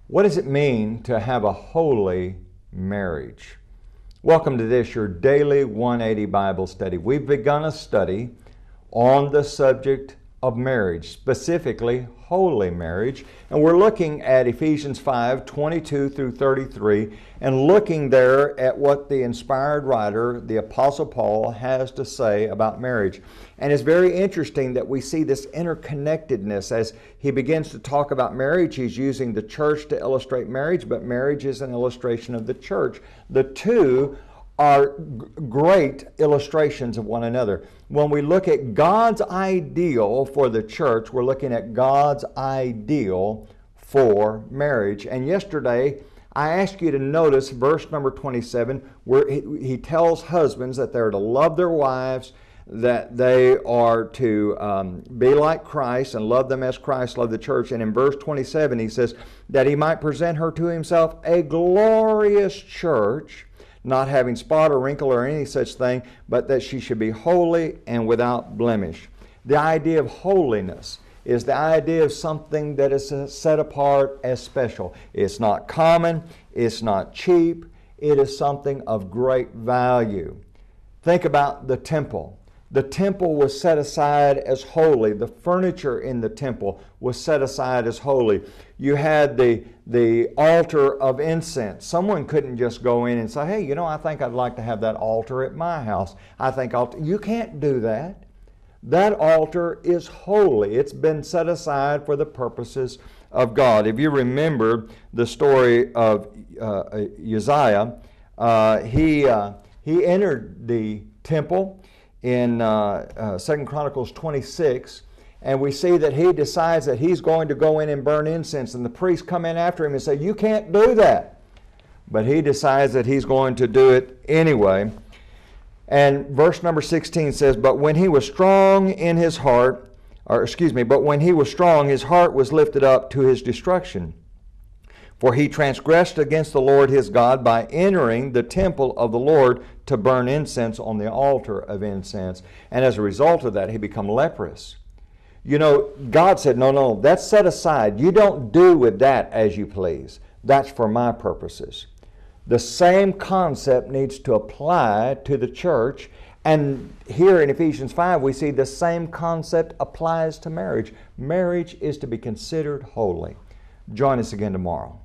What does it mean to have a holy marriage? Welcome to this, your daily 180 Bible study. We've begun a study on the subject of marriage, specifically holy marriage. And we're looking at Ephesians 5:22 through 33 and looking there at what the inspired writer, the Apostle Paul, has to say about marriage. And it's very interesting that we see this interconnectedness as he begins to talk about marriage. He's using the church to illustrate marriage, but marriage is an illustration of the church. The two are great illustrations of one another. When we look at God's ideal for the church, we're looking at God's ideal for marriage. And yesterday, I asked you to notice verse number 27, where he tells husbands that they're to love their wives, that they are to be like Christ and love them as Christ loved the church. And in verse 27, he says that he might present her to himself a glorious church, not having spot or wrinkle or any such thing, but that she should be holy and without blemish. The idea of holiness is the idea of something that is set apart as special. It's not common, it's not cheap, it is something of great value. Think about the temple. The temple was set aside as holy. The furniture in the temple was set aside as holy. You had the altar of incense. Someone couldn't just go in and say, hey, I think I'd like to have that altar at my house. You can't do that. That altar is holy. It's been set aside for the purposes of God. If you remember the story of Uzziah, he entered the temple in 2 Chronicles 26, and we see that he decides that he's going to go in and burn incense, and the priests come in after him and say, you can't do that. But he decides that he's going to do it anyway. And verse number 16 says, but when he was strong, his heart was lifted up to his destruction. For he transgressed against the Lord his God by entering the temple of the Lord to burn incense on the altar of incense. And as a result of that, he became leprous. God said, no, that's set aside. You don't do with that as you please. That's for my purposes. The same concept needs to apply to the church. And here in Ephesians 5, we see the same concept applies to marriage. Marriage is to be considered holy. Join us again tomorrow.